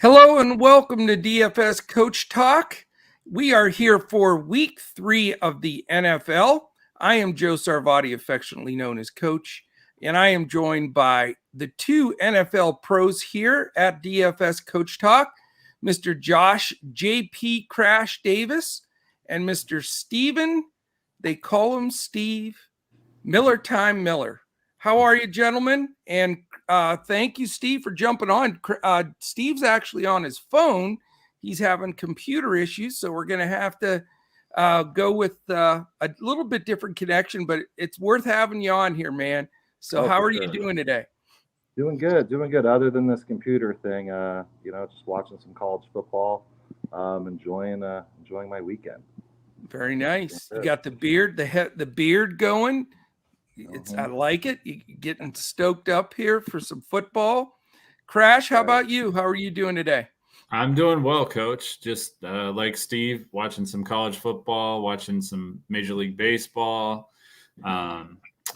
Hello and welcome to DFS Coach Talk. We are here for week 3 of the NFL. I am Joe Sarvati, affectionately known as Coach, and I am joined by the two NFL pros here at DFS Coach Talk, Mr. Josh JP Crash Davis and Mr. Steven, they call him Steve, Miller Time Miller. How are you, gentlemen? And thank you, Steve, for jumping on. Steve's actually on his phone. He's having computer issues, so we're going to have to go with a little bit different connection, but it's worth having you on here, man. So how are you doing today? Doing good. Other than this computer thing, just watching some college football, enjoying my weekend. Very nice. You got the beard, the beard going. I like it. You're getting stoked up here for some football. Crash, how about you? How are you doing today? I'm doing well, Coach. Just like Steve, watching some college football, watching some Major League Baseball.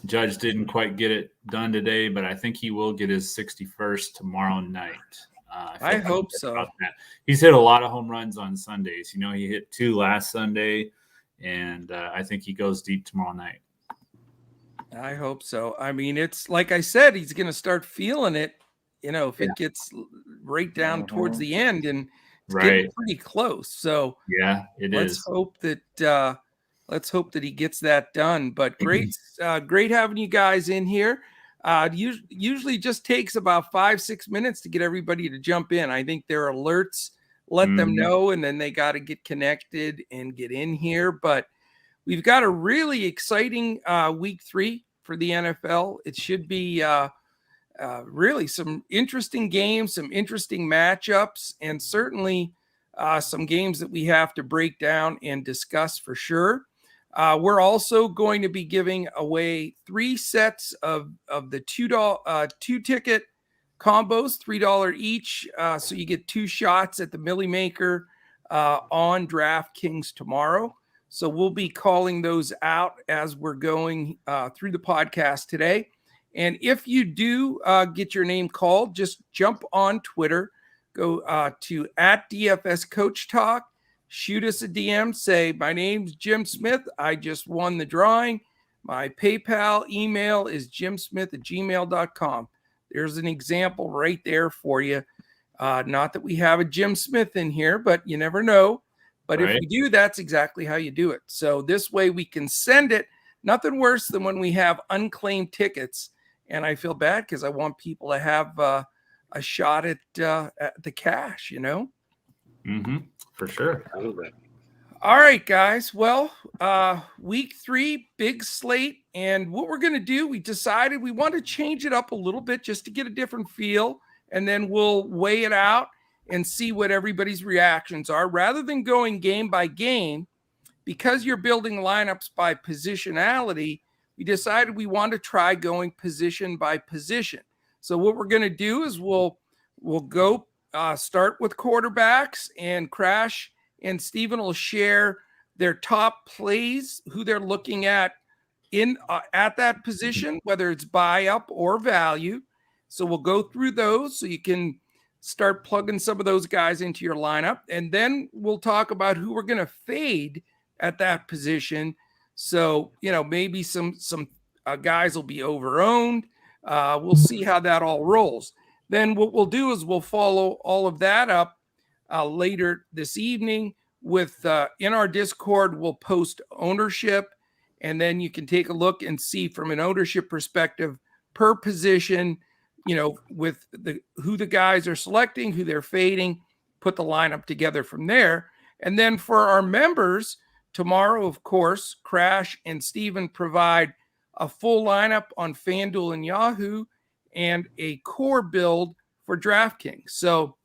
Judge didn't quite get it done today, but I think he will get his 61st tomorrow night. I hope so. He's hit a lot of home runs on Sundays. He hit 2 last Sunday, and I think he goes deep tomorrow night. I hope so. I mean, it's like I said, he's going to start feeling it, if it gets right down towards the end, and it's getting pretty close. So yeah, let's hope that he gets that done. But great having you guys in here. Usually just takes about 5-6 minutes to get everybody to jump in. I think their alerts let them know, and then they got to get connected and get in here. But we've got a really exciting week 3 for the NFL. It should be really some interesting games, some interesting matchups, and certainly some games that we have to break down and discuss for sure. We're also going to be giving away 3 sets of the $2 ticket combos, $3 each. So you get 2 shots at the Millie Maker on DraftKings tomorrow. So we'll be calling those out as we're going through the podcast today. And if you do get your name called, just jump on Twitter, go to @DFS Coach Talk, shoot us a DM, say, my name's Jim Smith. I just won the drawing. My PayPal email is jimsmith@gmail.com. There's an example right there for you. Not that we have a Jim Smith in here, but you never know. But if we do, that's exactly how you do it. So this way we can send it. Nothing worse than when we have unclaimed tickets. And I feel bad because I want people to have a shot at the cash, For sure. All right, guys. Well, week 3, big slate. And what we're going to do, we decided we want to change it up a little bit just to get a different feel. And then we'll weigh it out and see what everybody's reactions are. Rather than going game by game, because you're building lineups by positionality, we decided we want to try going position by position. So what we're going to do is we'll go start with quarterbacks, and Crash and Steven will share their top plays, who they're looking at at that position, whether it's buy up or value. So we'll go through those so you can start plugging some of those guys into your lineup. And then we'll talk about who we're going to fade at that position. So, maybe some guys will be over-owned. We'll see how that all rolls. Then what we'll do is we'll follow all of that up later this evening with in our Discord, we'll post ownership, and then you can take a look and see from an ownership perspective per position, with who the guys are selecting, who they're fading, put the lineup together from there. And then for our members, tomorrow, of course, Crash and Steven provide a full lineup on FanDuel and Yahoo and a core build for DraftKings. So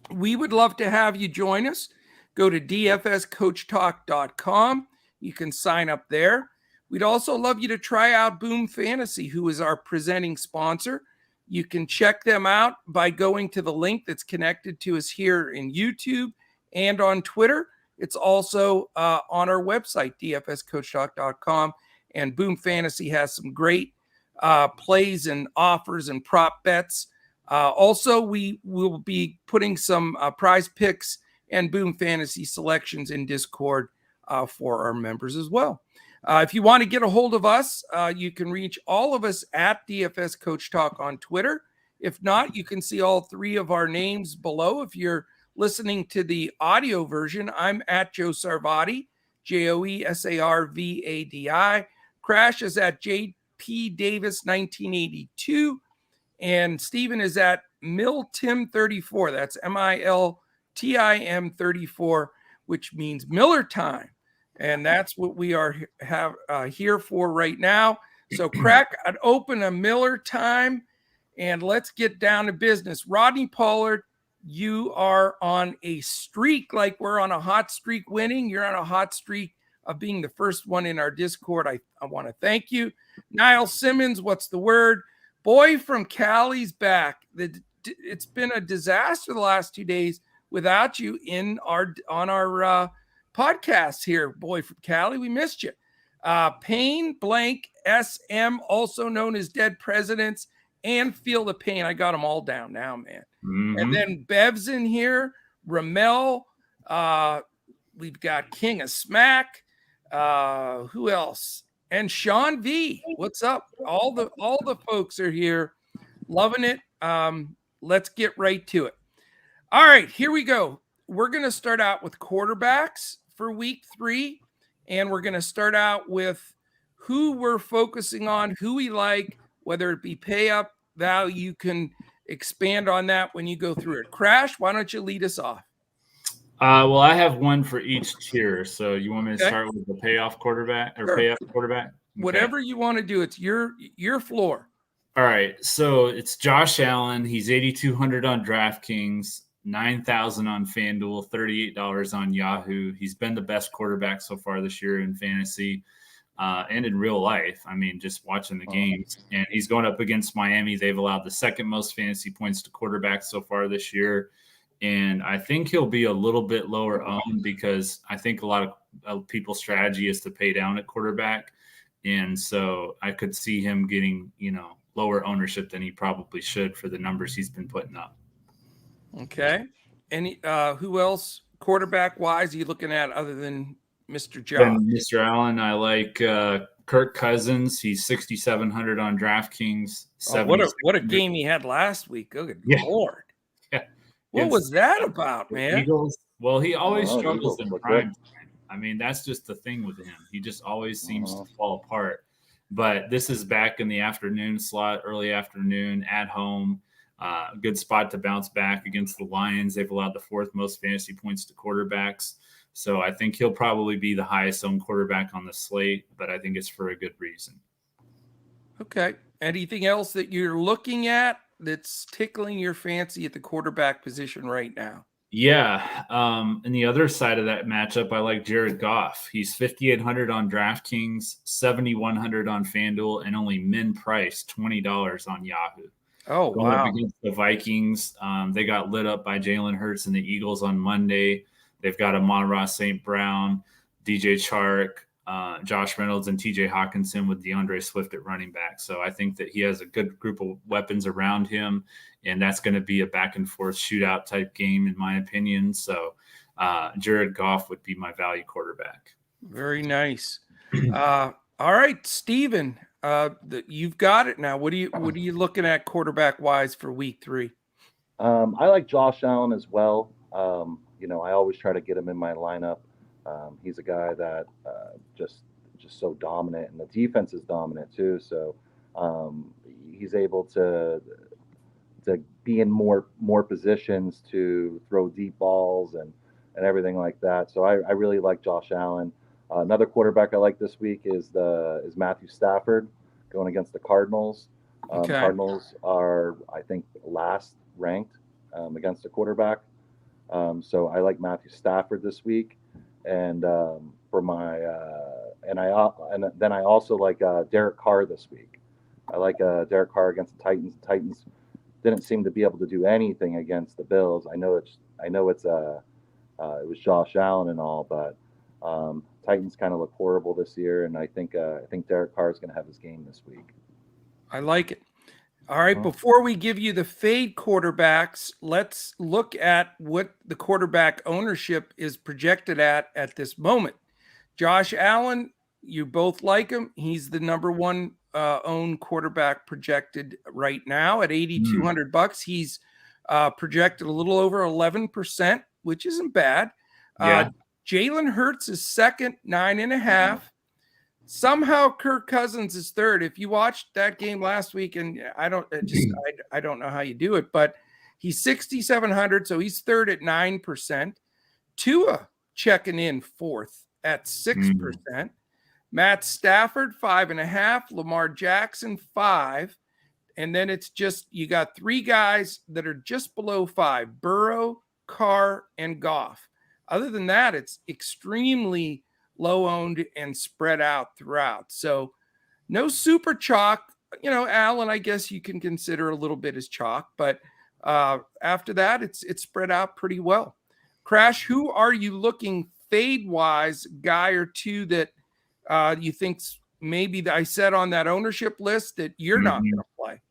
we would love to have you join us. Go to dfscoachtalk.com. You can sign up there. We'd also love you to try out Boom Fantasy, who is our presenting sponsor. You can check them out by going to the link that's connected to us here in YouTube and on Twitter. It's also on our website, dfscoachtalk.com. And Boom Fantasy has some great plays and offers and prop bets Also, we will be putting some prize picks and Boom Fantasy selections in Discord for our members as well. If you want to get a hold of us, you can reach all of us at DFS Coach Talk on Twitter. If not, you can see all three of our names below. If you're listening to the audio version, I'm at Joe Sarvadi, JoeSarvadi. Crash is at JP Davis 1982. And Steven is at MilTim34. That's MILTIM 34, which means Miller time. And that's what we are here for right now. So crack an open a Miller time and let's get down to business. Rodney Pollard, you are on a streak, like we're on a hot streak winning. You're on a hot streak of being the first one in our Discord. I want to thank you. Niall Simmons, what's the word? Boy from Cali's back. It's been a disaster the last 2 days without you on our podcast here. Boy from Cali, we missed you. Pain Blank SM, also known as Dead Presidents, and Feel the Pain. I got them all down now, man. Mm-hmm. And then Bev's in here. Ramel. We've got King of Smack. Who else? And Sean V, what's up? All the folks are here, loving it. Let's get right to it. All right, here we go. We're going to start out with quarterbacks for week 3, and we're going to start out with who we're focusing on, who we like, whether it be pay up value. You can expand on that when you go through it. Crash, why don't you lead us off? Well, I have one for each tier. So you want me to start with the payoff quarterback or payoff quarterback? Okay. Whatever you want to do. It's your floor. All right. So it's Josh Allen. He's 8,200 on DraftKings, 9,000 on FanDuel, $38 on Yahoo. He's been the best quarterback so far this year in fantasy and in real life. I mean, just watching the games. And he's going up against Miami. They've allowed the second most fantasy points to quarterbacks so far this year. And I think he'll be a little bit lower owned because I think a lot of people's strategy is to pay down at quarterback. And so I could see him getting, lower ownership than he probably should for the numbers he's been putting up. Okay. Any who else quarterback wise are you looking at other than Mr. Josh? Mr. Allen, I like Kirk Cousins. He's 6,700 on DraftKings. What a game he had last week. Good Lord. Yeah. What was that about, man? Eagles, well, he always struggles in prime time. I mean, that's just the thing with him. He just always seems to fall apart. But this is back in the afternoon slot, early afternoon, at home. Good spot to bounce back against the Lions. They've allowed the 4th most fantasy points to quarterbacks. So I think he'll probably be the highest owned quarterback on the slate, but I think it's for a good reason. Okay. Anything else that you're looking at that's tickling your fancy at the quarterback position right now? Yeah. And the other side of that matchup, I like Jared Goff. He's 5,800 on DraftKings, 7,100 on FanDuel, and only min price $20 on Yahoo. Oh, Going wow. up against the Vikings, they got lit up by Jalen Hurts and the Eagles on Monday. They've got Amon-Ra St. Brown, DJ Chark, Josh Reynolds, and TJ Hawkinson with DeAndre Swift at running back. So I think that he has a good group of weapons around him, and that's going to be a back-and-forth shootout type game, in my opinion. So Jared Goff would be my value quarterback. Very nice. All right, Steven, you've got it now. What are you looking at quarterback-wise for week 3? I like Josh Allen as well. I always try to get him in my lineup. He's a guy that just so dominant, and the defense is dominant too. So he's able to be in more positions to throw deep balls and everything like that. So I really like Josh Allen. Another quarterback I like this week is Matthew Stafford going against the Cardinals. Okay. Cardinals are, I think, last ranked against the quarterback. So I like Matthew Stafford this week. And for my and then I also like Derek Carr this week. I like Derek Carr against the Titans. The Titans didn't seem to be able to do anything against the Bills. I know it was Josh Allen and all, but Titans kind of look horrible this year, and I think Derek Carr is going to have his game this week. I like it. All right, before we give you the fade quarterbacks, let's look at what the quarterback ownership is projected at this moment. Josh Allen, you both like him. He's the number one owned quarterback projected right now at $8,200. He's projected a little over 11%, which isn't bad. Yeah. Jalen Hurts is second, 9.5. Somehow Kirk Cousins is third. If you watched that game last week, and I don't know how you do it, but he's 6,700, so he's third at 9%. Tua checking in fourth at 6%. Matt Stafford 5.5. Lamar Jackson 5. And then it's just, you got three guys that are just below 5: Burrow, Carr, and Goff. Other than that, it's extremely low owned and spread out throughout. So no super chalk. Allen, I guess you can consider a little bit as chalk, but after that, it's spread out pretty well. Crash, who are you looking fade wise, guy or two that you think maybe that I said on that ownership list that you're not going to play?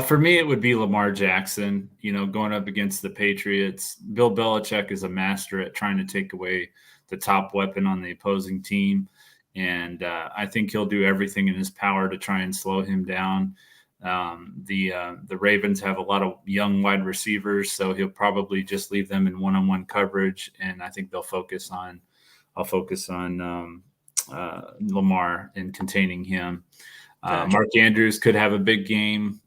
For me, it would be Lamar Jackson, going up against the Patriots. Bill Belichick is a master at trying to take away the top weapon on the opposing team. And I think he'll do everything in his power to try and slow him down. The Ravens have a lot of young wide receivers, so he'll probably just leave them in one-on-one coverage. And I think I'll focus on Lamar and containing him. Mark Andrews could have a big game,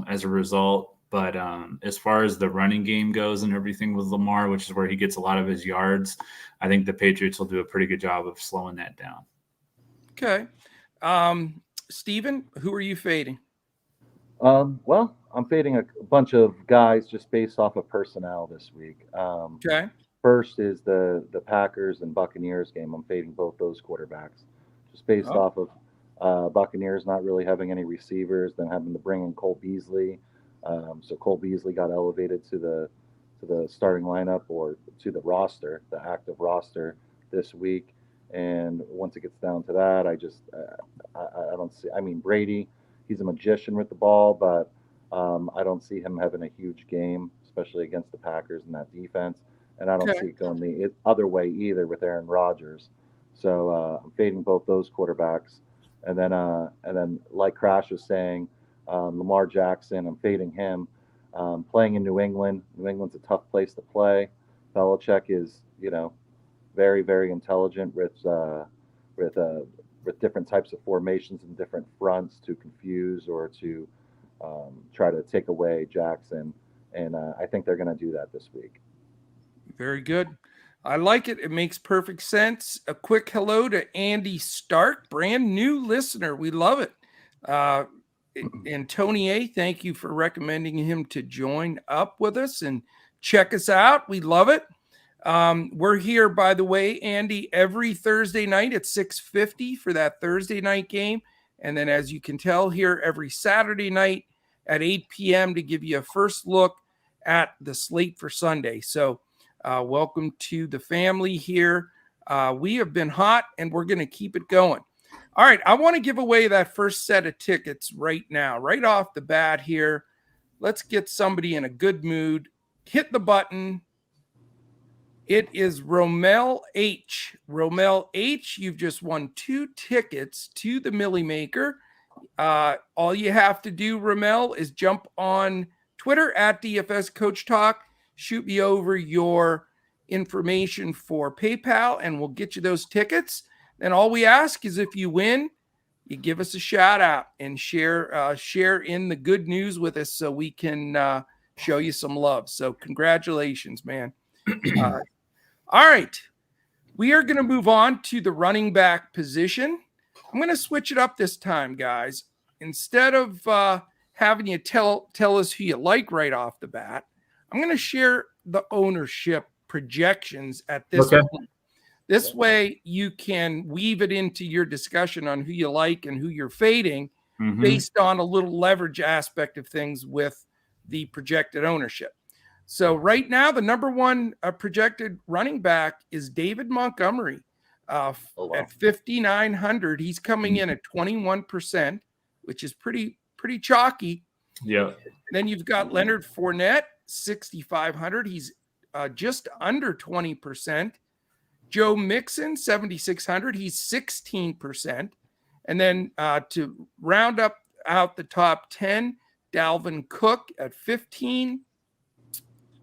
as a result. But as far as the running game goes and everything with Lamar, which is where he gets a lot of his yards, I think the Patriots will do a pretty good job of slowing that down. Okay. Steven, who are you fading? Well, I'm fading a bunch of guys just based off of personnel this week. Okay. First is the Packers and Buccaneers game. I'm fading both those quarterbacks just based off of Buccaneers not really having any receivers, then having to bring in Cole Beasley. So Cole Beasley got elevated to the starting lineup or to the roster, the active roster this week. And once it gets down to that, I don't see. I mean, Brady, he's a magician with the ball, but I don't see him having a huge game, especially against the Packers and that defense. And I don't see it going the other way either with Aaron Rodgers. So I'm fading both those quarterbacks. And then like Crash was saying, Lamar Jackson, I'm fading him. Playing in New England. New England's a tough place to play. Belichick is, very, very intelligent with different types of formations and different fronts to confuse or to try to take away Jackson. And I think they're going to do that this week. Very good. I like it. It makes perfect sense. A quick hello to Andy Stark, brand new listener. We love it. And Tony A., thank you for recommending him to join up with us and check us out. We love it. We're here, by the way, Andy, every Thursday night at 6:50 for that Thursday night game. And then, as you can tell, here every Saturday night at 8 p.m. to give you a first look at the slate for Sunday. So welcome to the family here. We have been hot, and we're going to keep it going. All right, I want to give away that first set of tickets right now, right off the bat here. Let's get somebody in a good mood. Hit the button. It is Romel H. Romel H., you've just won 2 tickets to the Millie Maker. All you have to do, Romel, is jump on Twitter at DFS Coach Talk. Shoot me over your information for PayPal, and we'll get you those tickets. And all we ask is if you win, you give us a shout out and share in the good news with us so we can show you some love. So congratulations, man. All right. We are going to move on to the running back position. I'm going to switch it up this time, guys. Instead of having you tell us who you like right off the bat, I'm going to share the ownership projections at this point. This way you can weave it into your discussion on who you like and who you're fading based on a little leverage aspect of things with the projected ownership. So right now, the number one projected running back is David Montgomery at 5,900. He's coming in at 21%, which is pretty pretty chalky. Yeah. Then you've got Leonard Fournette, 6,500. He's just under 20%. Joe Mixon, 7,600. He's 16%. And then to round out the top 10, Dalvin Cook at 15,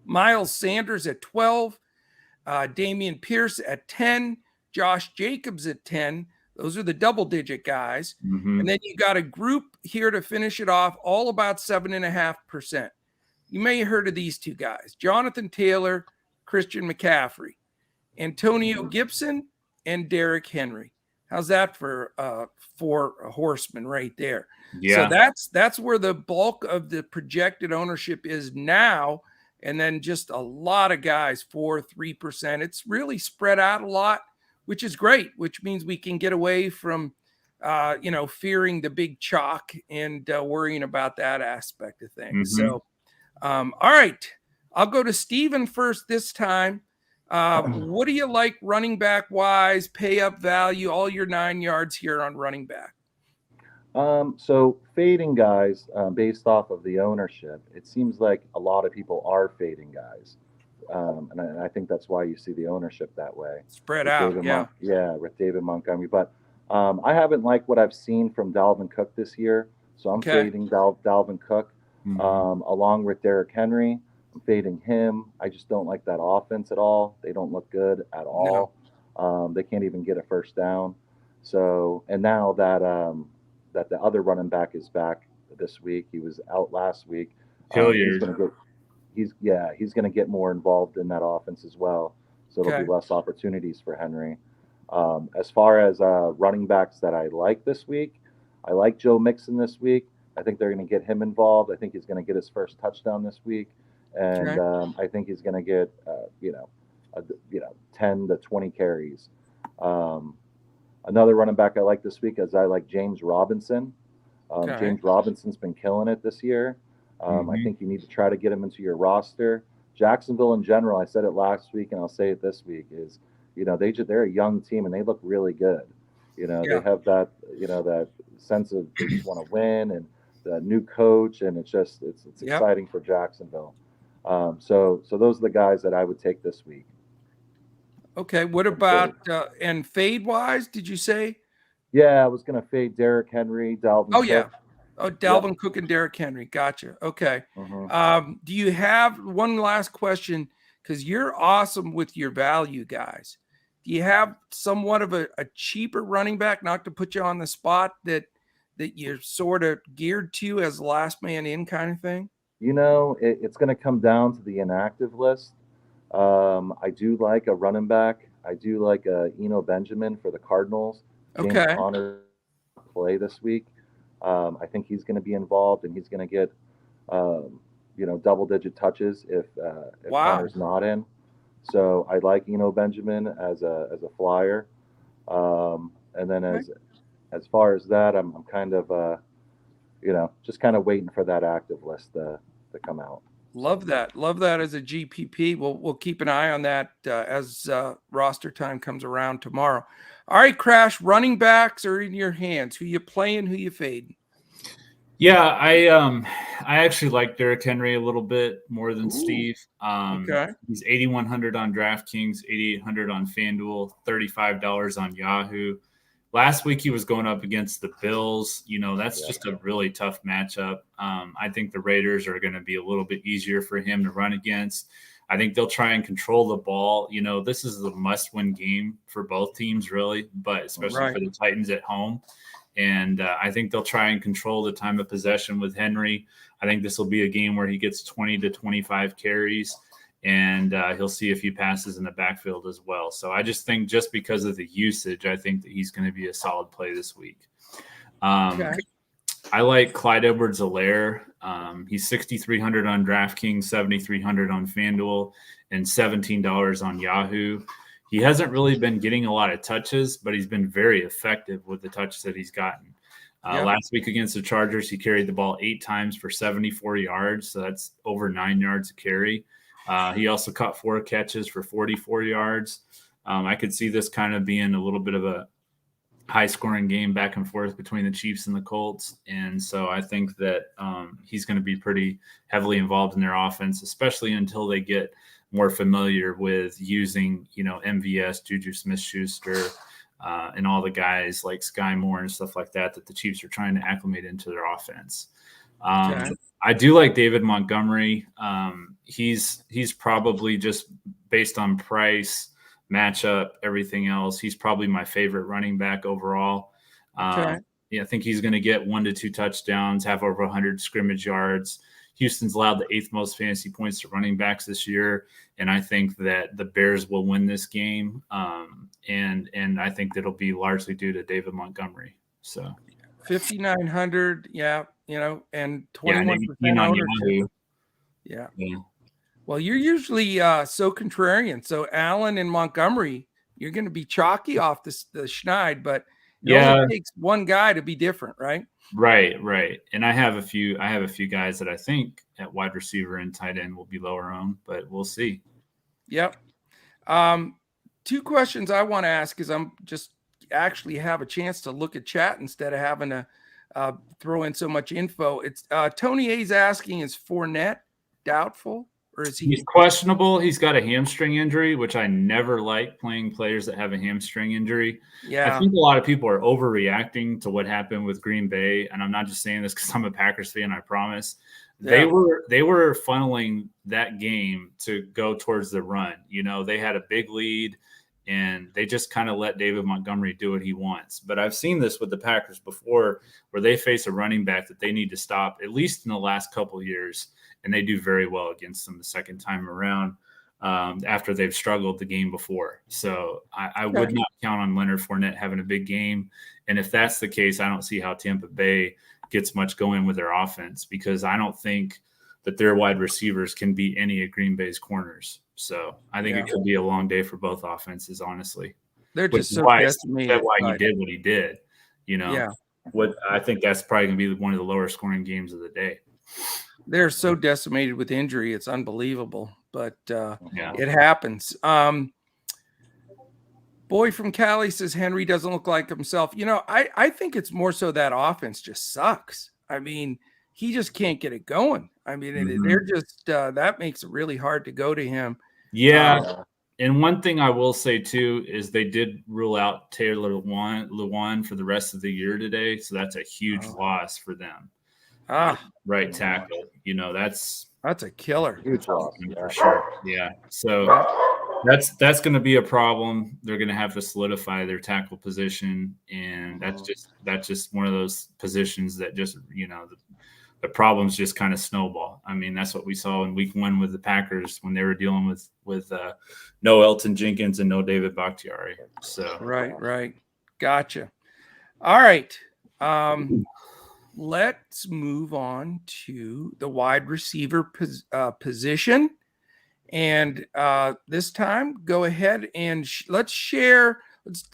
Miles Sanders at 12, Dameon Pierce at 10, Josh Jacobs at 10. Those are the double-digit guys. Mm-hmm. And then you got a group here to finish it off, all about 7.5%. You may have heard of these two guys, Jonathan Taylor, Christian McCaffrey, Antonio Gibson, and Derrick Henry. How's that for a horseman right there? Yeah. So that's where the bulk of the projected ownership is now. And then just a lot of guys, 3%. It's really spread out a lot, which is great, which means we can get away from, fearing the big chalk and worrying about that aspect of things. Mm-hmm. So, all right, I'll go to Steven first this time. What do you like running back wise, pay up value, all your 9 yards here on running back? So fading guys based off of the ownership, it seems like a lot of people are fading guys. And I think that's why you see the ownership that way. with Spread out, with David Montgomery. But I haven't liked what I've seen from Dalvin Cook this year. So I'm fading Dalvin Cook along with Derrick Henry. I'm fading him. I just don't like that offense at all. They don't look good at all. No. They can't even get a first down. So, and now that that the other running back is back this week, he was out last week. Hilliard. He's going to get more involved in that offense as well. So there'll be less opportunities for Henry. As far as running backs that I like this week, I like Joe Mixon this week. I think they're going to get him involved. I think he's going to get his first touchdown this week. And I think he's going to get, 10 to 20 carries. Another running back I like this week is I like James Robinson. James Robinson's been killing it this year. I think you need to try to get him into your roster. Jacksonville in general, I said it last week and I'll say it this week, is, they're a young team and they look really good. They have that, that sense of they just want to win, and the new coach, and it's exciting for Jacksonville. So those are the guys that I would take this week. Okay. What about, and fade wise, did you say? Yeah, I was going to fade Derrick Henry, Dalvin Cook. Yeah. Oh, Dalvin Cook and Derrick Henry. Gotcha. Okay. Do you have one last question? Because you're awesome with your value guys. Do you have somewhat of a cheaper running back, not to put you on the spot, that you're sort of geared to as last man in kind of thing? It's going to come down to the inactive list. I do like a running back. I do like Eno Benjamin for the Cardinals. James Conner play this week. I think he's going to be involved, and he's going to get, double-digit touches if Conner's not in. So I like Eno Benjamin as a flyer. And then as far as that, I'm kind of, just kind of waiting for that active list to come out. Love that as a GPP. We'll keep an eye on that as roster time comes around tomorrow. All right, Crash, running backs are in your hands. Who you playing? Who you fading? Yeah, I actually like Derrick Henry a little bit more than Steve. He's 8,100 on DraftKings, 8,800 on FanDuel, $35 on Yahoo. Last week he was going up against the Bills. That's just a really tough matchup. I think the Raiders are going to be a little bit easier for him to run against. I think they'll try and control the ball. This is a must-win game for both teams, really, but especially for the Titans at home. And I think they'll try and control the time of possession with Henry. I think this will be a game where he gets 20 to 25 carries, and he'll see a few passes in the backfield as well. So I just think just because of the usage, I think that he's going to be a solid play this week. I like Clyde Edwards-Helaire. He's 6,300 on DraftKings, 7,300 on FanDuel, and $17 on Yahoo. He hasn't really been getting a lot of touches, but he's been very effective with the touches that he's gotten. Last week against the Chargers, he carried the ball 8 times for 74 yards, so that's over 9 yards a carry. He also caught 4 catches for 44 yards. I could see this kind of being a little bit of high-scoring game back and forth between the Chiefs and the Colts. And so I think that he's going to be pretty heavily involved in their offense, especially until they get more familiar with using, MVS, Juju Smith-Schuster, and all the guys like Sky Moore and stuff like that the Chiefs are trying to acclimate into their offense. Okay. I do like David Montgomery. He's probably, just based on price, matchup, everything else, he's probably my favorite running back overall. Okay. I think he's going to get 1 to 2 touchdowns, have over 100 scrimmage yards. Houston's allowed the 8th most fantasy points to running backs this year, and I think that the Bears will win this game. And I think that'll be largely due to David Montgomery. So 5,900, and 21% on ownership. Yahoo. Yeah. Yeah. Well, you're usually so contrarian. So Allen and Montgomery, you're going to be chalky off the Schneid, but it only takes one guy to be different, right? Right. And I have a few guys that I think at wide receiver and tight end will be lower owned, but we'll see. Yep. 2 questions I want to ask is I'm just actually have a chance to look at chat instead of having to throw in so much info. It's Tony A's asking, is Fournette doubtful? Or is He's questionable. He's got a hamstring injury, which I never like playing players that have a hamstring injury. Yeah. I think a lot of people are overreacting to what happened with Green Bay. And I'm not just saying this because I'm a Packers fan, I promise. They were funneling that game to go towards the run. They had a big lead and they just kind of let David Montgomery do what he wants. But I've seen this with the Packers before where they face a running back that they need to stop, at least in the last couple of years. And they do very well against them the second time around after they've struggled the game before. So I would not count on Leonard Fournette having a big game. And if that's the case, I don't see how Tampa Bay gets much going with their offense because I don't think that their wide receivers can beat any of Green Bay's corners. So I think it could be a long day for both offenses, honestly. They're just so decimated. That's why he did what he did. What I think that's probably going to be one of the lower scoring games of the day. They're so decimated with injury. It's unbelievable, but it happens. Boy from Cali says Henry doesn't look like himself. I think it's more so that offense just sucks. I mean, he just can't get it going. I mean, they're just that makes it really hard to go to him. Yeah. And one thing I will say, too, is they did rule out Taylor Lewan for the rest of the year today. So that's a huge loss for them. Right tackle. That's a killer. Huge loss. For sure. Yeah. So that's going to be a problem. They're going to have to solidify their tackle position. And that's just one of those positions that just, the problems just kind of snowball. I mean, that's what we saw in week 1 with the Packers when they were dealing with no Elton Jenkins and no David Bakhtiari. So right. Gotcha. All right. Let's move on to the wide receiver position. And this time, go ahead and let's share.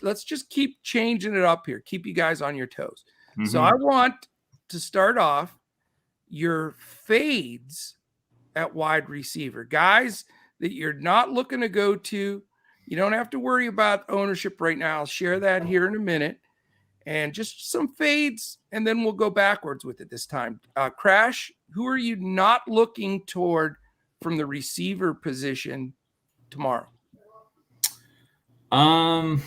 Let's just keep changing it up here. Keep you guys on your toes. Mm-hmm. So I want to start off your fades at wide receiver. Guys that you're not looking to go to. You don't have to worry about ownership right now. I'll share that here in a minute. And just some fades, and then we'll go backwards with it this time. Crash, who are you not looking toward from the receiver position tomorrow? Man,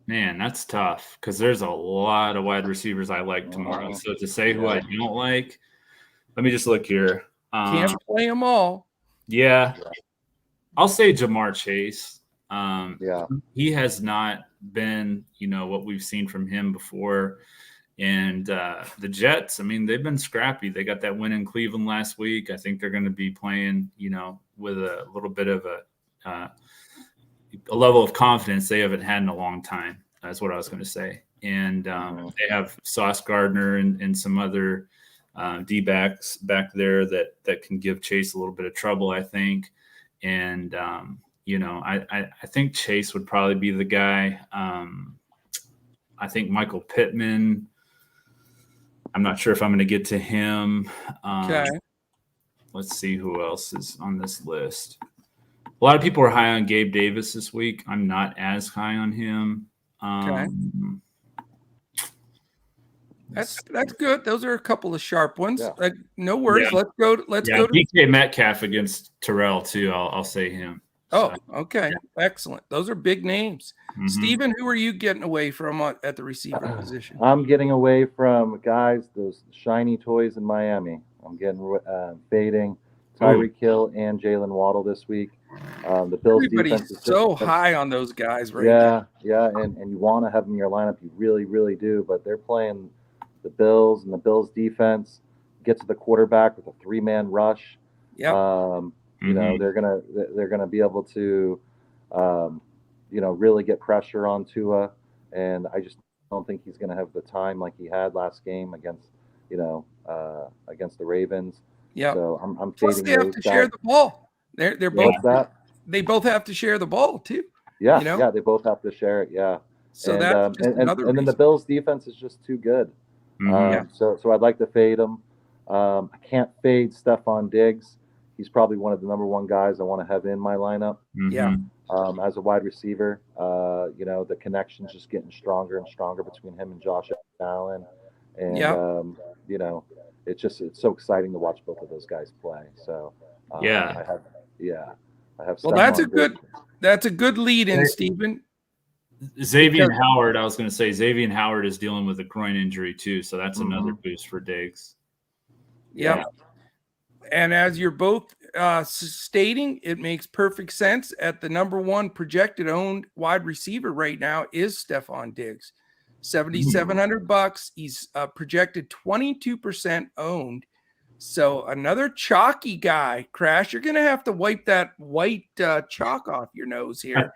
that's tough because there's a lot of wide receivers I like tomorrow. So to say who I don't like, let me just look here. Can't play them all. Yeah. I'll say Jamar Chase. He has not been, what we've seen from him before. And the Jets, I mean, they've been scrappy. They got that win in Cleveland last week. I think they're going to be playing, with a little bit of a level of confidence they haven't had in a long time. That's what I was going to say. And they have Sauce Gardner and some other D-backs back there that can give Chase a little bit of trouble, I think. And, I think Chase would probably be the guy. I think Michael Pittman. I'm not sure if I'm going to get to him. Okay. Let's see who else is on this list. A lot of people are high on Gabe Davis this week. I'm not as high on him. Okay. That's good. Those are a couple of sharp ones. Yeah. No worries. Yeah. Let's go to DK Metcalf against Terrell too. I'll say him. Oh, okay. Yeah. Excellent. Those are big names. Mhm. Steven, who are you getting away from at the receiver position? I'm getting away from guys, those shiny toys in Miami. I'm getting fading Tyreek Hill and Jalen Waddle this week. The Bills Everybody's defense is so high on those guys right now. Yeah, and you want to have them in your lineup. You really, really do. But they're playing the Bills, and the Bills defense gets to the quarterback with a 3-man rush. Yeah. You know, they're gonna be able to, you know, really get pressure on Tua, and I just don't think he's gonna have the time like he had last game against, you know, against the Ravens. Yeah. So I'm Plus, fading they have to share the ball. They're both. What's that? They both have to share the ball too. Yeah, you know? yeah, they both have to share it. Yeah. So and, that's just another. And then the Bills defense is just too good. So I'd like to fade them. I can't fade Stephon Diggs. He's probably one of the number one guys I want to have in my lineup. Yeah. As a wide receiver, you know, the connection's just getting stronger and stronger between him and Josh Allen. And, you know, it's so exciting to watch both of those guys play. So, I have Well, that's a good lead in, Stephen. Xavier Howard, I was going to say Xavier Howard is dealing with a groin injury too. So that's another boost for Diggs. Yeah. And as you're both stating, it makes perfect sense. At the number one projected owned wide receiver right now is Stephon Diggs, $7,700. He's projected 22% owned. So another chalky guy. Crash, you're going to have to wipe that white chalk off your nose here,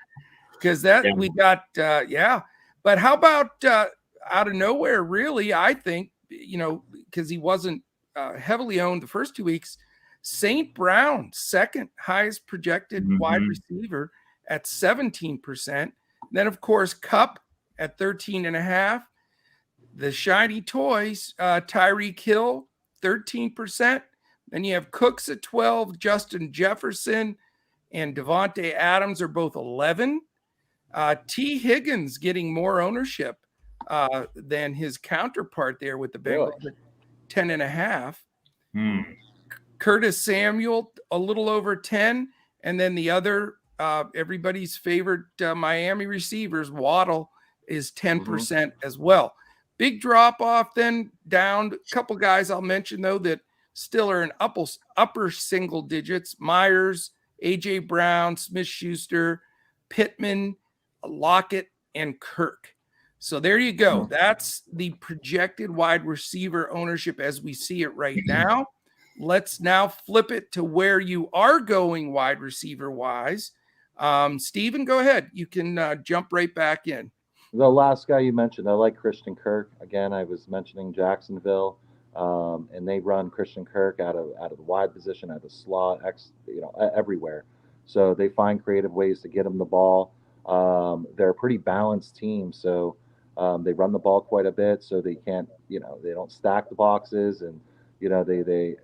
because we got But how about out of nowhere? Really, I think, you know, because he wasn't heavily owned the first 2 weeks. St. Brown, second highest projected wide receiver at 17%. Then, of course, Kupp at 13.5%. The shiny toys, Tyreek Hill, 13%. Then you have Cooks at 12%. Justin Jefferson and Devontae Adams are both 11%. T. Higgins getting more ownership than his counterpart there with the Bengals at 10.5%. Curtis Samuel, a little over 10%. And then the other, everybody's favorite Miami receivers, Waddle, is 10% as well. Big drop off, then down. A couple guys I'll mention, though, that still are in upper single digits. Myers, A.J. Brown, Smith-Schuster, Pittman, Lockett, and Kirk. So there you go. That's the projected wide receiver ownership as we see it right now. Let's now flip it to where you are going wide receiver wise. Steven, go ahead. You can jump right back in. The last guy you mentioned, I like Christian Kirk. Again, I was mentioning Jacksonville, and they run Christian Kirk out of the wide position, out of the slot, everywhere. So they find creative ways to get him the ball. They're a pretty balanced team, so they run the ball quite a bit, so they can't, they don't stack the boxes, and they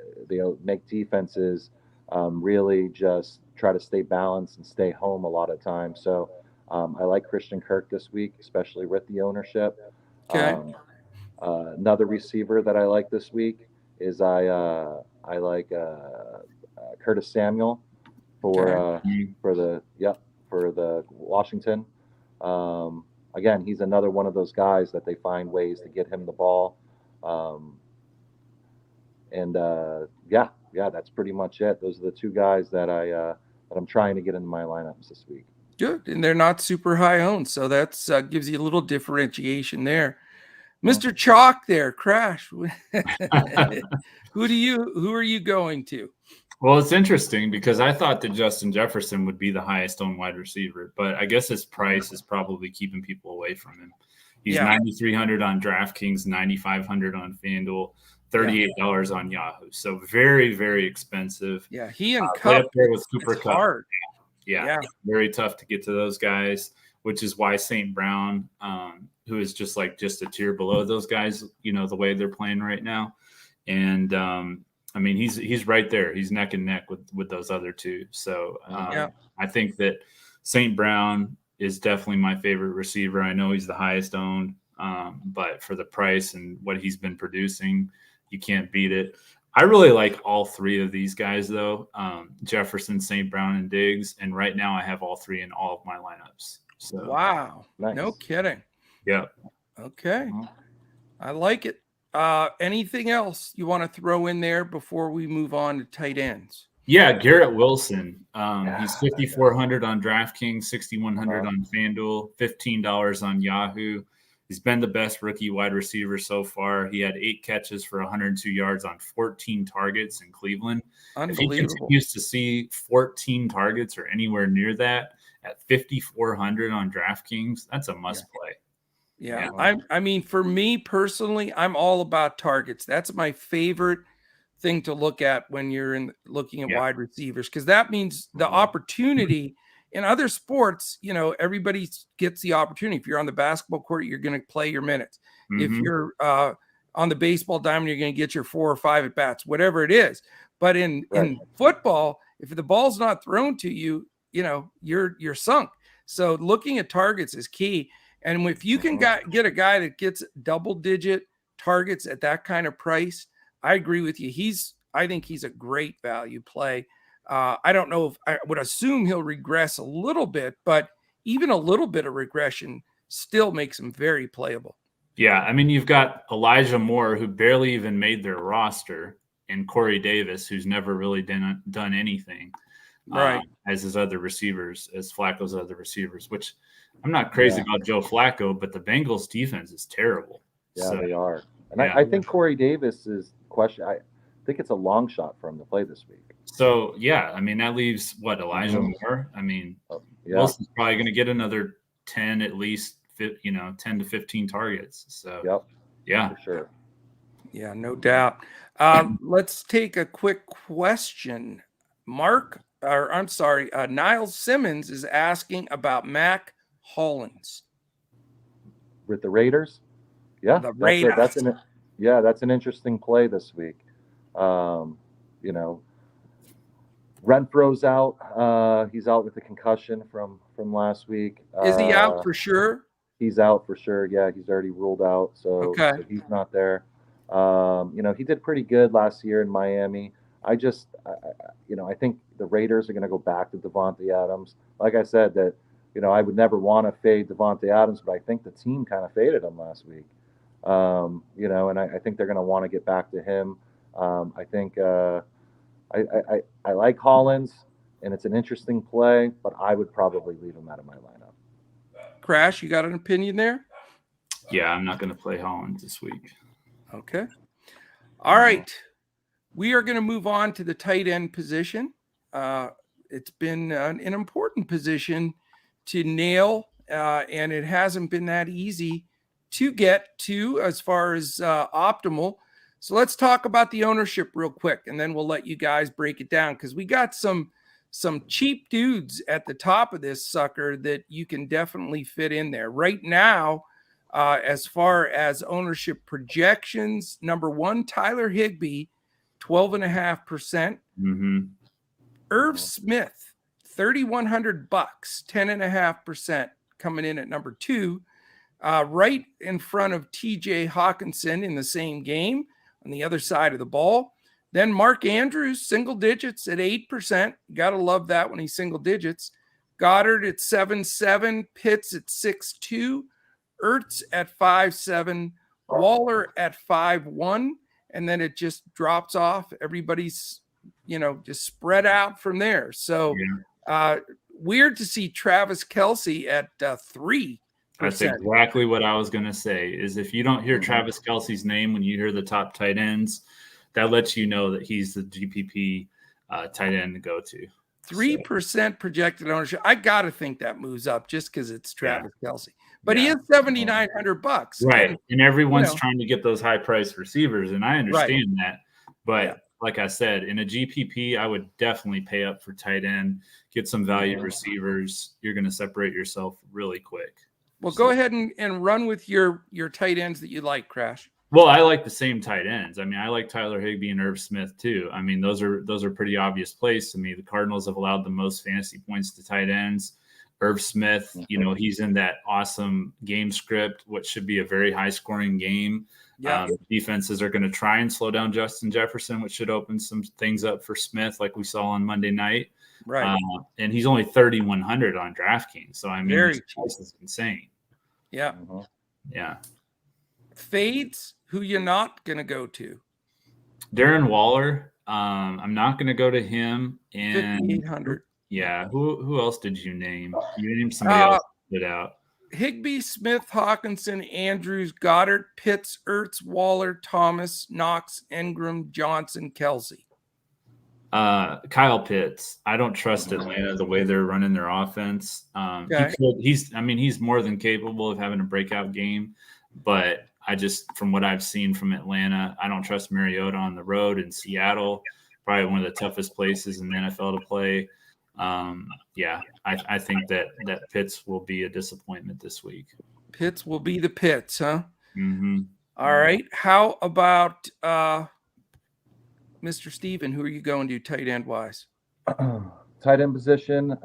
make defenses really just try to stay balanced and stay home a lot of times. So I like Christian Kirk this week, especially with the ownership. Okay. Another receiver that I like this week is I like Curtis Samuel for the Washington. Again, he's another one of those guys that they find ways to get him the ball. That's pretty much it. Those are the two guys that I'm trying to get into my lineups this week. Good, and they're not super high owned, so that's gives you a little differentiation there. Mr. Chalk there, Crash. Who are you going to? Well, it's interesting because I thought that Justin Jefferson would be the highest owned wide receiver, but I guess his price is probably keeping people away from him. He's $9,300 on DraftKings, $9,500 on FanDuel, $38 on Yahoo. So very, very expensive. Yeah, he and Kupp up there with Cooper Kupp. Hard. Yeah, very tough to get to those guys, which is why St. Brown, who is just a tier below those guys, the way they're playing right now. And I mean, he's right there. He's neck and neck with those other two. So I think that St. Brown is definitely my favorite receiver. I know he's the highest owned. But for the price and what he's been producing, you can't beat it. I really like all three of these guys, though. Jefferson, St. Brown, and Diggs. And right now I have all three in all of my lineups. So Wow. Nice. No kidding. yeah. Okay. Mhm. I like it. Anything else you want to throw in there before we move on to tight ends? Yeah, Garrett Wilson. Yeah. He's 5,400 on DraftKings, 6,100 on FanDuel, $15 on Yahoo. He's been the best rookie wide receiver so far. He had 8 catches for 102 yards on 14 targets in Cleveland. If he Unbelievable. continues to see 14 targets or anywhere near that at 5,400 on DraftKings, that's a must play. Yeah. Yeah. I mean, for me personally, I'm all about targets. That's my favorite thing to look at when you're looking at Yeah. wide receivers, because that means the opportunity. In other sports, everybody gets the opportunity. If you're on the basketball court, you're going to play your minutes. If Mhm. you're on the baseball diamond, you're going to get your 4 or 5 at bats, whatever it is. But in football, if the ball's not thrown to you, you're sunk. So looking at targets is key. And if you can get a guy that gets double-digit targets at that kind of price, I agree with you. I think he's a great value play. I don't know if I would assume he'll regress a little bit, but even a little bit of regression still makes him very playable. Yeah, I mean, you've got Elijah Moore, who barely even made their roster, and Corey Davis, who's never really done anything, Right. as his other receivers, as Flacco's other receivers, which I'm not crazy about Joe Flacco, but the Bengals defense is terrible. Yeah, So, they are. And yeah. I think Corey Davis is question. I think it's a long shot for him to play this week. So, yeah, I mean, that leaves Elijah Moore. I mean, Wilson's probably going to get another 10 at least, 10 to 15 targets. So, yeah, for sure. Yeah, no doubt. Let's take a quick question. Niles Simmons is asking about Mac Hollins with the Raiders. Yeah, the Raiders. That's an interesting play this week. Renfro's out. He's out with a concussion from last week. Is he out for sure? He's out for sure. Yeah, he's already ruled out. So he's not there. He did pretty good last year in Miami. I think the Raiders are going to go back to Devontae Adams. Like I said, that I would never want to fade Devontae Adams, but I think the team kind of faded him last week. And I think they're going to want to get back to him. I think I like Hollins, and it's an interesting play, but I would probably leave him out of my lineup. Crash, you got an opinion there? Yeah, I'm not going to play Hollins this week. Okay. All right. We are going to move on to the tight end position. It's been an important position to nail, and it hasn't been that easy to get to as far as optimal. So let's talk about the ownership real quick, and then we'll let you guys break it down, because we got some cheap dudes at the top of this sucker that you can definitely fit in there. Right now, as far as ownership projections, number 1, Tyler Higbee, 12.5%. Irv Smith, $3,100, 10.5% coming in at number 2. Right in front of TJ Hawkinson in the same game on the other side of the ball. Then Mark Andrews, single digits at 8%. Got to love that when he's single digits. Goddard at 7.7, Pitts at 6.2, Ertz at 5.7, Waller at 5.1, and then it just drops off. Everybody's, just spread out from there. So weird to see Travis Kelce at 3%. That's exactly what I was going to say, is if you don't hear Travis Kelce's name when you hear the top tight ends, that lets you know that he's the GPP tight end to go to. 3% projected ownership. I got to think that moves up just because it's Travis Kelce. But he is $7,900. Right. And everyone's trying to get those high-priced receivers, and I understand that. But like I said, in a GPP, I would definitely pay up for tight end, get some value receivers. You're going to separate yourself really quick. Well, go ahead and run with your tight ends that you like, Crash. Well, I like the same tight ends. I mean, I like Tyler Higbee and Irv Smith too. I mean, those are pretty obvious plays to me. The Cardinals have allowed the most fantasy points to tight ends. Irv Smith, he's in that awesome game script, what should be a very high scoring game. Yeah. Defenses are going to try and slow down Justin Jefferson, which should open some things up for Smith, like we saw on Monday night. Right. And he's only 3,100 on DraftKings. So, I mean, his price is insane. Yeah. Mm-hmm. Yeah. Fades, who you're not going to go to? Darren Waller. I'm not going to go to him. And 5,800. Yeah. Who else did you name? You named somebody else that stood out. Higbee, Smith, Hawkinson, Andrews, Goddard, Pitts, Ertz, Waller, Thomas, Knox, Ingram, Johnson, Kelsey. Kyle Pitts. I don't trust Atlanta the way they're running their offense. He's more than capable of having a breakout game, but from what I've seen from Atlanta, I don't trust Mariota on the road in Seattle, probably one of the toughest places in the NFL to play. I think that Pitts will be a disappointment this week. Pitts will be the Pitts, huh? Mm-hmm. All right. How about Mr. Steven? Who are you going to tight end wise? Tight end position,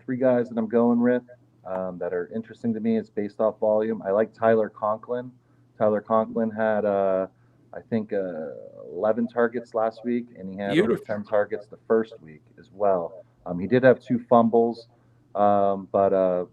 3 guys that I'm going with that are interesting to me. It's based off volume. I like Tyler Conklin. Tyler Conklin had, I think, 11 targets last week, and he had over 10 targets the first week as well. He did have 2 fumbles, but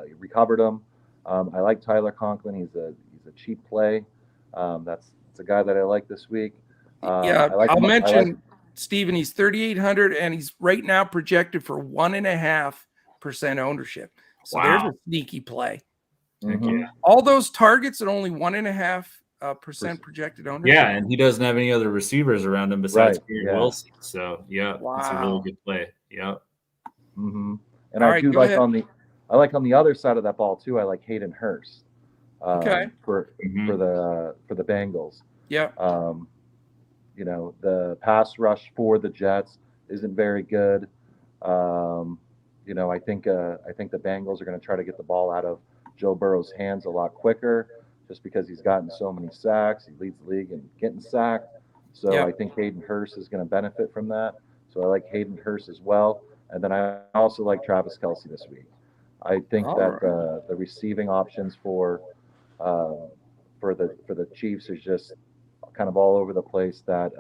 he recovered them. I like Tyler Conklin. He's a cheap play. That's a guy that I like this week. I'll mention Steven. He's 3,800, and he's right now projected for 1.5% ownership. So there's a sneaky play. Mm-hmm. All those targets at only 1.5% projected ownership. Yeah, and he doesn't have any other receivers around him besides Garrett Wilson. So it's a really good play. Yeah. Mm-hmm. And I like on the other side of that ball too. I like Hayden Hurst. For the Bengals. Yeah. The pass rush for the Jets isn't very good. I think the Bengals are going to try to get the ball out of Joe Burrow's hands a lot quicker, just because he's gotten so many sacks. He leads the league in getting sacked. So I think Hayden Hurst is going to benefit from that. So I like Hayden Hurst as well. And then I also like Travis Kelce this week. I think the receiving options for the Chiefs is just kind of all over the place. That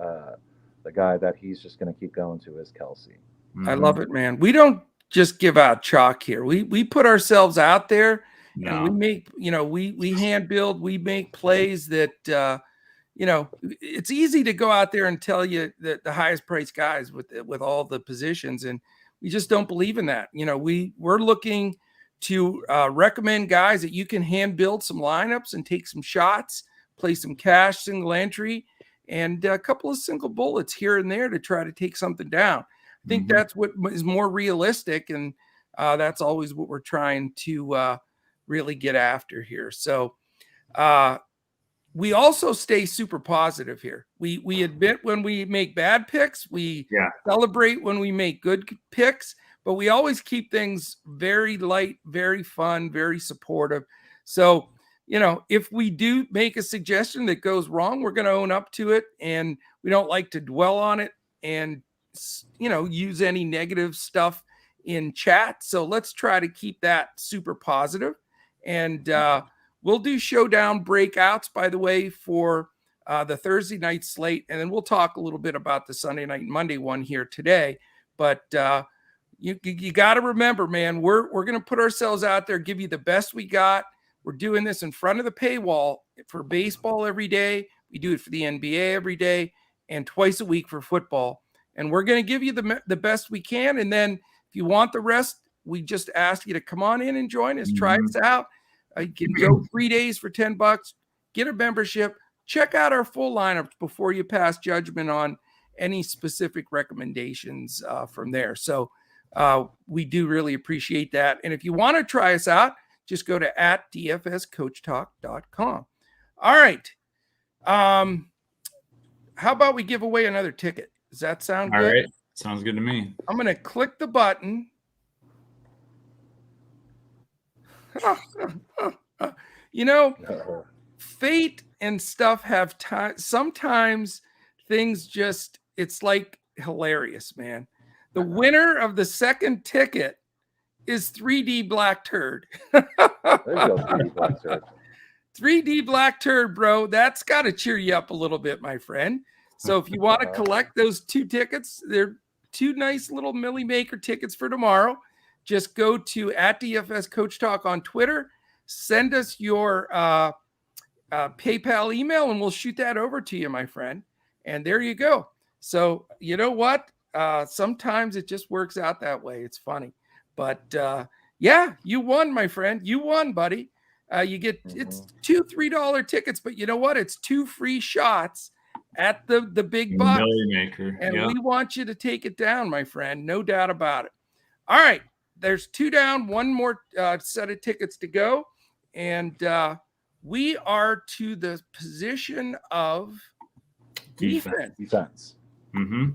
the guy that he's just going to keep going to is Kelce. Mm-hmm. I love it, man. We don't just give out chalk here. We put ourselves out there, and we make we hand build. We make plays that it's easy to go out there and tell you that the highest priced guys with all the positions, and we just don't believe in that. We're looking to recommend guys that you can hand build some lineups and take some shots, play some cash, single entry, and a couple of single bullets here and there to try to take something down. I think that's what is more realistic, and that's always what we're trying to really get after here. So we also stay super positive here. We admit when we make bad picks, we celebrate when we make good picks, but we always keep things very light, very fun, very supportive. So, if we do make a suggestion that goes wrong, we're going to own up to it, and we don't like to dwell on it and, use any negative stuff in chat. So let's try to keep that super positive. And we'll do showdown breakouts, by the way, for the Thursday night slate. And then we'll talk a little bit about the Sunday night and Monday one here today. But you got to remember, man, we're going to put ourselves out there, give you the best we got. We're doing this in front of the paywall for baseball every day. We do it for the NBA every day and twice a week for football. And we're going to give you the best we can. And then if you want the rest, we just ask you to come on in and join us. Try us out. You can go 3 days for $10, get a membership, check out our full lineup before you pass judgment on any specific recommendations from there. So we do really appreciate that. And if you want to try us out, just go to @dfscoachtalk.com. All right. How about we give away another ticket? Does that sound good? All right. Sounds good to me. I'm going to click the button. Fate and stuff have time. Sometimes things it's like hilarious, man. The winner of the second ticket is 3D Black Turd. There you go, 3D Black Turd. 3D Black Turd, bro. That's got to cheer you up a little bit, my friend. So if you want to collect those 2 tickets, they're 2 nice little Millie Maker tickets for tomorrow. Just go to @DFS Coach Talk on Twitter. Send us your PayPal email, and we'll shoot that over to you, my friend. And there you go. So you know what? Sometimes it just works out that way. It's funny. But yeah, you won, my friend. You won, buddy. You get it's 2 $3 tickets, but you know what? It's 2 free shots at the big bucks. Maker. And we want you to take it down, my friend. No doubt about it. All right. There's 2 down, 1 more set of tickets to go. And we are to the position of defense. Defense. Mm-hmm.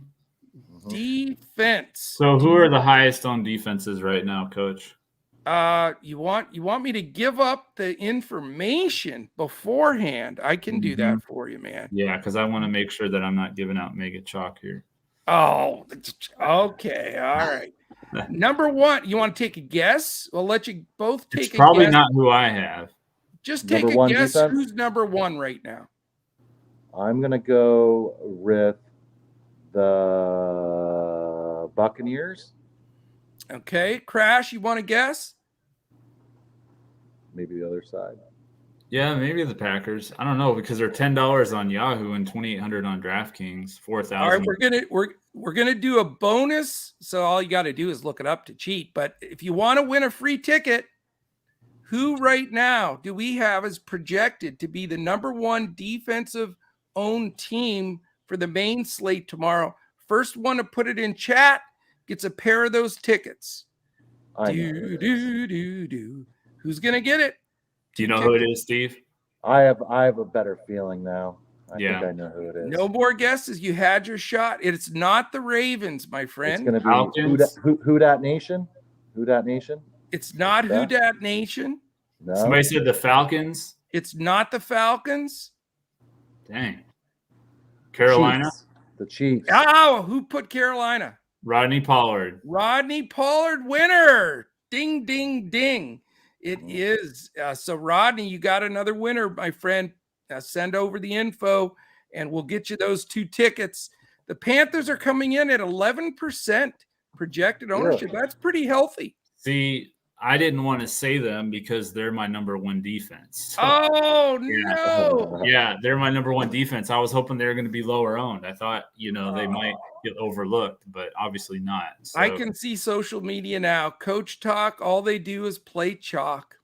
Defense. So who are the highest on defenses right now, Coach? You want me to give up the information beforehand? I can do that for you, man. Yeah, because I want to make sure that I'm not giving out mega chalk here. Oh, okay. All right. Number 1, you want to take a guess? We'll let you both take a guess. It's probably not who I have. Just take a guess defense? Who's number 1 right now. I'm going to go with the Buccaneers. Okay. Crash, you want to guess? Maybe the other side. Yeah, maybe the Packers. I don't know because they're $10 on Yahoo and $2,800 on DraftKings. 4,000. All right, we're gonna do a bonus. So all you got to do is look it up to cheat. But if you want to win a free ticket, who right now do we have as projected to be the number 1 defensive owned team for the main slate tomorrow? First one to put it in chat gets a pair of those tickets. Who's gonna get it? Do you know who it is, Steve? I have a better feeling now. I think I know who it is. No more guesses. You had your shot. It's not the Ravens, my friend. It's going to be Who Dat Nation. Who Dat Nation. It's not Who Dat Nation. No. Somebody said the Falcons. It's not the Falcons. Dang. Carolina. Chiefs. The Chiefs. Oh, who put Carolina? Rodney Pollard. Rodney Pollard winner. Ding, ding, ding. It is. So, Rodney, you got another winner, my friend. Send over the info, and we'll get you those 2 tickets. The Panthers are coming in at 11% projected ownership. That's pretty healthy. See, I didn't want to say them because they're my number 1 defense. So, no. Yeah, they're my number 1 defense. I was hoping they were going to be lower owned. I thought, they might get overlooked, but obviously not. So. I can see social media now. Coach Talk, all they do is play chalk.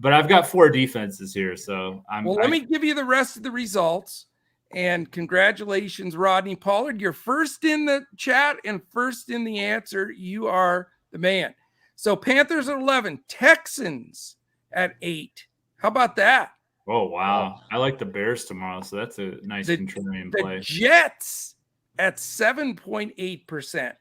But I've got 4 defenses here, so let me give you the rest of the results. And congratulations, Rodney Pollard. You're first in the chat and first in the answer. You are the man. So Panthers at 11, Texans at 8. How about that? Oh, wow. I like the Bears tomorrow, so that's a nice contrarian play. The Jets at 7.8%.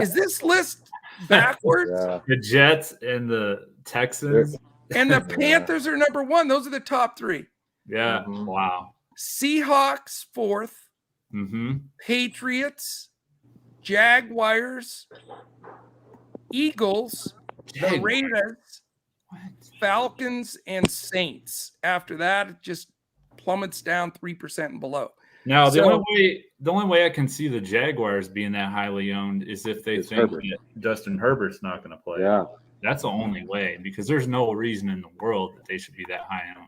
Is this list backwards? The Jets and the Texans. And the Panthers are number 1. Those are the top 3. Yeah. Mm-hmm. Wow. Seahawks 4th. Mm-hmm. Patriots, Jaguars, Eagles, the Raiders, Falcons, and Saints. After that, it just plummets down 3% and below. Now, the only way I can see the Jaguars being that highly owned is if they think that Justin Herbert's not going to play. Yeah. That's the only way, because there's no reason in the world that they should be that high owned.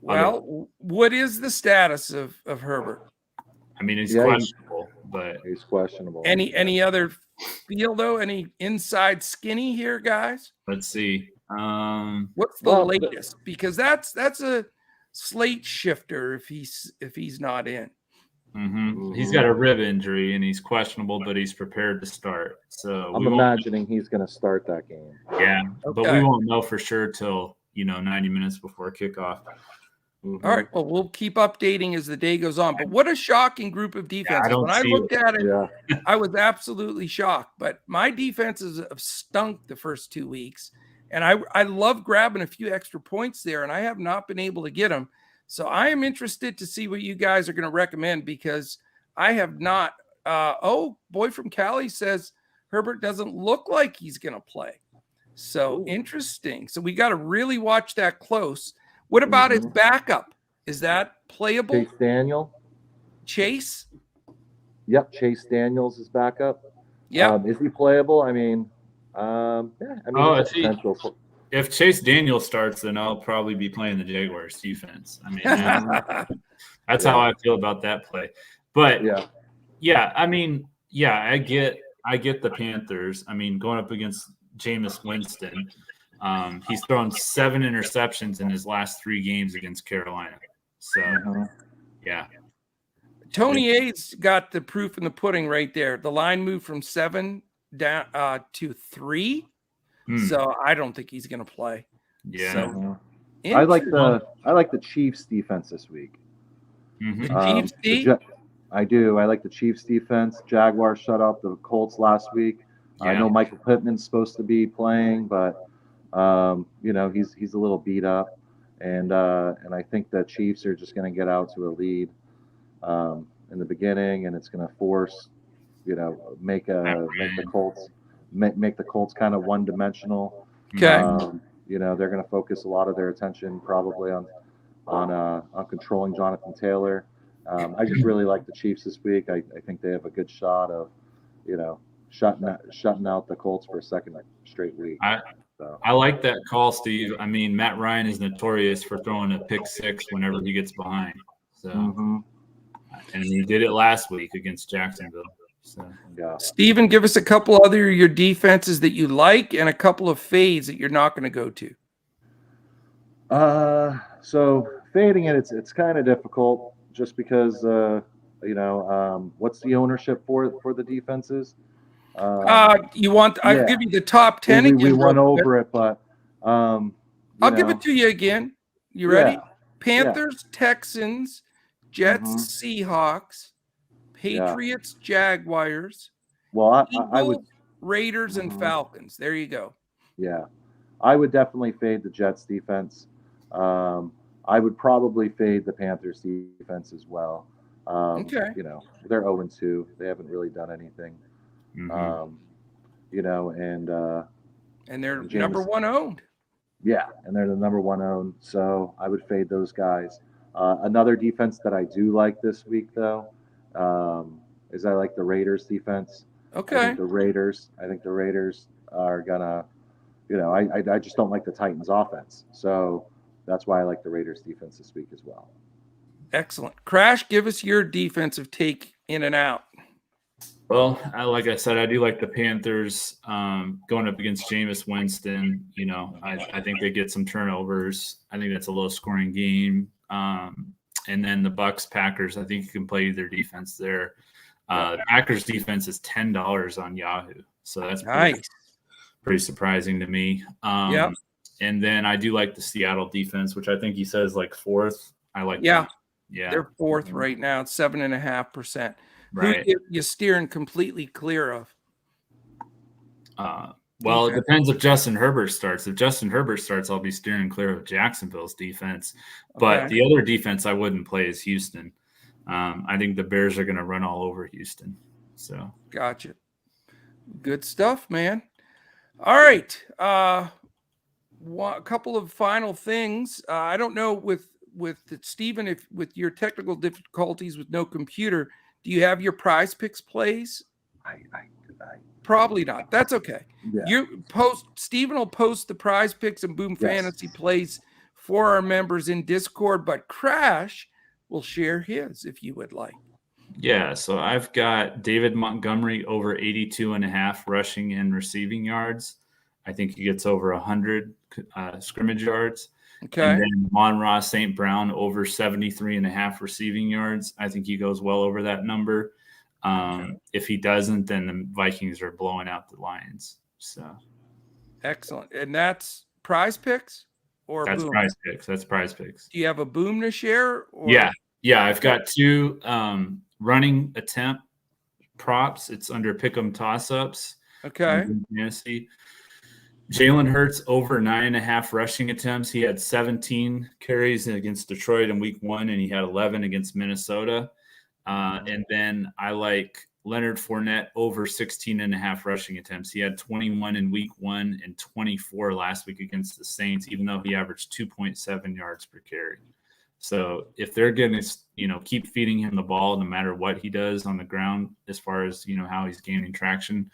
Well, what is the status of Herbert? I mean, he's questionable, but he's questionable. Any other feel though? Any inside skinny here, guys? Let's see. What's the latest? Because that's a slate shifter if he's not in. Mm-hmm. He's got a rib injury and he's questionable, but he's prepared to start. So I'm imagining he's going to start that game. Yeah, okay. But we won't know for sure till 90 minutes before kickoff. Mm-hmm. All right. Well, we'll keep updating as the day goes on. But what a shocking group of defenses. When I looked at it, I was absolutely shocked. But my defenses have stunk the first 2 weeks. And I love grabbing a few extra points there, and I have not been able to get them. So I am interested to see what you guys are going to recommend, because I have not. Boy from Cali says Herbert doesn't look like he's going to play. So interesting. So we got to really watch that close. What about his backup? Is that playable? Chase Daniel. Chase? Yep, Chase Daniels is backup. Yeah. Is he playable? I mean, if Chase Daniel starts, then I'll probably be playing the Jaguars defense. I mean, that's how I feel about that play. But I get the Panthers. I mean, going up against Jameis Winston, he's thrown 7 interceptions in his last 3 games against Carolina. So, yeah. Tony A's got the proof in the pudding right there. The line moved from 7 down to 3. So I don't think he's going to play. Yeah. So, I like the Chiefs defense this week. The Chiefs I do. I like the Chiefs defense. Jaguars shut out the Colts last week. Yeah. I know Michael Pittman's supposed to be playing, but he's a little beat up, and I think the Chiefs are just going to get out to a lead in the beginning, and it's going to force, make the Colts kind of one-dimensional. Okay. They're going to focus a lot of their attention probably on controlling Jonathan Taylor. I just really like the Chiefs this week. I think they have a good shot of, shutting out the Colts for a second straight week. I like that call, Steve. I mean, Matt Ryan is notorious for throwing a pick 6 whenever he gets behind. So, and he did it last week against Jacksonville. So, yeah. Steven, give us a couple other your defenses that you like and a couple of fades that you're not going to go to. So fading it, it's kind of difficult just because what's the ownership for the defenses? I'll give you the top 10 again. We went over it, but I'll give it to you again. You ready? Panthers, Texans, Jets, Seahawks, Patriots, Jaguars. Well, Eagles, I would Raiders and Falcons. There you go. Yeah, I would definitely fade the Jets defense. I would probably fade the Panthers defense as well. Okay. They're 0-2. They haven't really done anything. And they're number 1 owned. Yeah, and they're the number 1 owned. So I would fade those guys. Another defense that I do like this week, though, is I like the Raiders defense. Okay. I think the Raiders are gonna, I just don't like the Titans offense. So that's why I like the Raiders defense this week as well. Excellent. Crash, give us your defensive take in and out. Well, like I said, I do like the Panthers going up against Jameis Winston. I think they get some turnovers. I think that's a low-scoring game. And then the Bucks, Packers, I think you can play either defense there. The Packers defense is $10 on Yahoo, so that's pretty surprising to me. And then I do like the Seattle defense, which I think he says like 4th. I like that. Yeah, they're 4th right now. It's 7.5%. Right. Who you steering completely clear of? Well, it depends if Justin Herbert starts. If Justin Herbert starts, I'll be steering clear of Jacksonville's defense. But the other defense I wouldn't play is Houston. I think the Bears are going to run all over Houston. So gotcha. Good stuff, man. All right. A couple of final things. I don't know with Steven, if with your technical difficulties with no computer, do you have your Prizepicks plays? I probably not. That's okay. Yeah. Steven will post the Prizepicks and Boom Fantasy plays for our members in Discord, but Crash will share his if you would like. Yeah, so I've got David Montgomery over 82.5 rushing and receiving yards. I think he gets over 100 scrimmage yards. Okay. And then Amon-Ra St. Brown over 73.5 receiving yards. I think he goes well over that number. If he doesn't, then the Vikings are blowing out the Lions. So excellent. And that's Prizepicks or that's Boom? Prizepicks. That's Prizepicks. Do you have a Boom to share? Or? Yeah. I've got 2 running attempt props. It's under Pick'em toss-ups. Okay. Fantasy. Jalen Hurts over 9.5 rushing attempts. He had 17 carries against Detroit in week 1, and he had 11 against Minnesota. And then I like Leonard Fournette over 16.5 rushing attempts. He had 21 in week 1 and 24 last week against the Saints, even though he averaged 2.7 yards per carry. So if they're going to, keep feeding him the ball, no matter what he does on the ground, as far as, how he's gaining traction,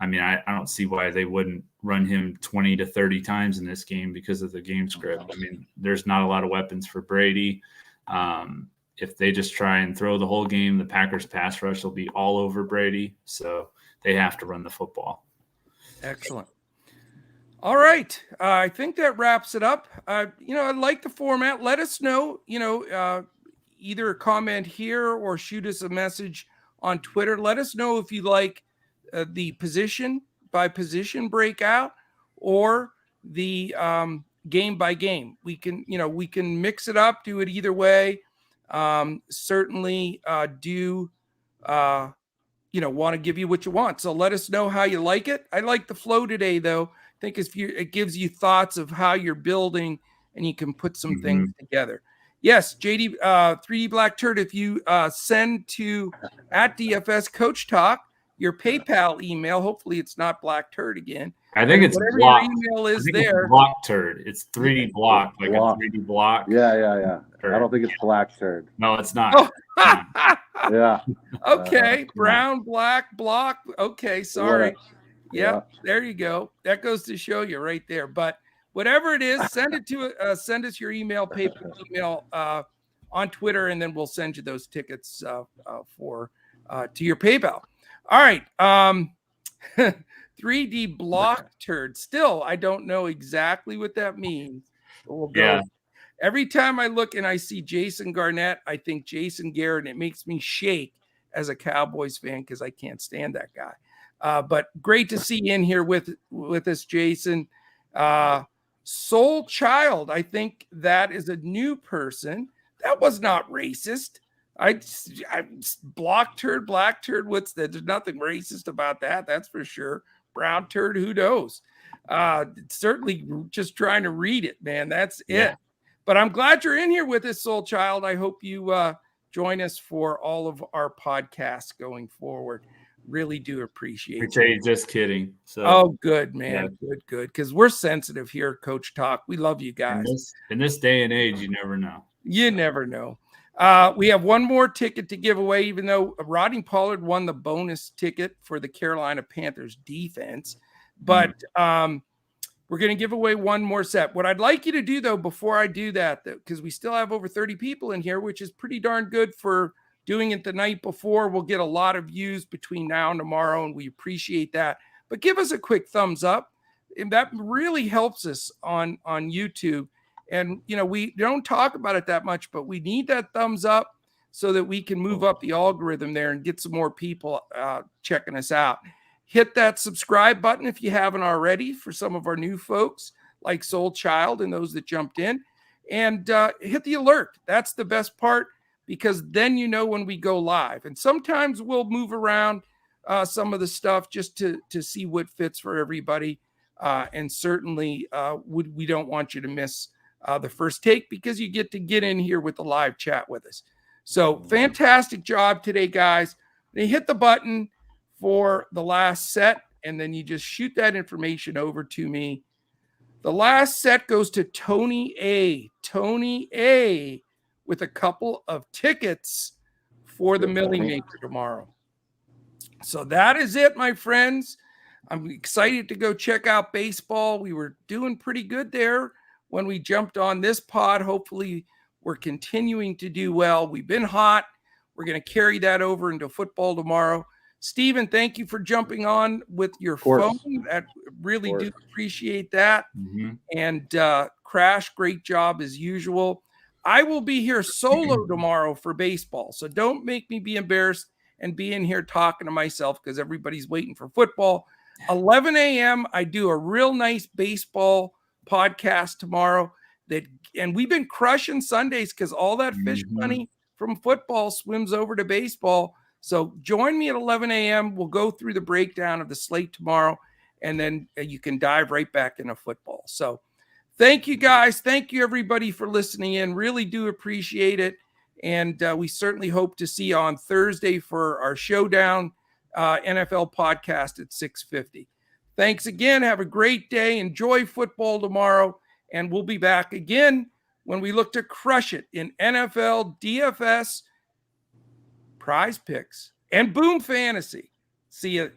I mean, I don't see why they wouldn't run him 20 to 30 times in this game because of the game script. I mean, there's not a lot of weapons for Brady. If they just try and throw the whole game, the Packers pass rush will be all over Brady. So they have to run the football. Excellent. All right. I think that wraps it up. I like the format. Let us know, either a comment here or shoot us a message on Twitter. Let us know if you like the position by position breakout or the game by game. We can mix it up, do it either way. Certainly want to give you what you want. So let us know how you like it. I like the flow today, though. I think it gives you thoughts of how you're building and you can put some things together. Yes, JD, 3D Black Turd, if you send to @DFS Coach Talk your PayPal email, hopefully it's not Black Turd again. I think it's whatever block. Your email is there. It's block turd. It's 3D block, like block. a 3D block. Yeah. Turd. I don't think it's Black Turd. No, it's not. Oh. Yeah. Okay, brown, black, block. Okay, sorry. Yeah. There you go. That goes to show you right there. But whatever it is, send us your email, PayPal email on Twitter, and then we'll send you those tickets to your PayPal. All right. 3D block turd. Still, I don't know exactly what that means. But we'll go. Yeah. Every time I look and I see Jason Garnett, I think Jason Garrett, and it makes me shake as a Cowboys fan because I can't stand that guy. But great to see you in here with us, Jason. Soul Child, I think that is a new person. That was not racist. I block turd, black turd. What's that? There's nothing racist about that. That's for sure. Brown turd, who knows? Certainly just trying to read it, man. That's it. But I'm glad you're in here with us, Soul Child. I hope you join us for all of our podcasts going forward. Really do appreciate it. Just kidding. So, oh, good, man. Yeah. Good. Because we're sensitive here at Coach Talk. We love you guys. In this day and age, you never know. You never know. We have one more ticket to give away, even though Rodney Pollard won the bonus ticket for the Carolina Panthers defense. But we're going to give away one more set. What I'd like you to do, though, before I do that, because we still have over 30 people in here, which is pretty darn good for doing it the night before. We'll get a lot of views between now and tomorrow, and we appreciate that. But give us a quick thumbs up. And that really helps us on YouTube. And, we don't talk about it that much, but we need that thumbs up so that we can move up the algorithm there and get some more people checking us out. Hit that subscribe button if you haven't already for some of our new folks like Soul Child and those that jumped in. And hit the alert. That's the best part because then when we go live. And sometimes we'll move around some of the stuff just to see what fits for everybody. And certainly we don't want you to miss the first take because you get in here with the live chat with us. So fantastic job today, guys. They hit the button for the last set, and then you just shoot that information over to me. The last set goes to Tony A. Tony A. with a couple of tickets for the Millie Maker tomorrow. So that is it, my friends. I'm excited to go check out baseball. We were doing pretty good there when we jumped on this pod. Hopefully we're continuing to do well. We've been hot. We're going to carry that over into football tomorrow. Stephen, thank you for jumping on with your phone. I really do appreciate that. And Crash, great job as usual. I will be here solo tomorrow for baseball. So don't make me be embarrassed and be in here talking to myself because everybody's waiting for football. 11 a.m. I do a real nice baseball podcast tomorrow and we've been crushing Sundays because all that fish money from football swims over to baseball. So join me at 11 a.m. We'll go through the breakdown of the slate tomorrow, and then you can dive right back into football. So thank you, guys. Thank you, everybody, for listening in. Really do appreciate it. And we certainly hope to see you on Thursday for our showdown NFL podcast at 6:50. Thanks again. Have a great day. Enjoy football tomorrow. And we'll be back again when we look to crush it in NFL DFS, Prize Picks, and Boom Fantasy. See you.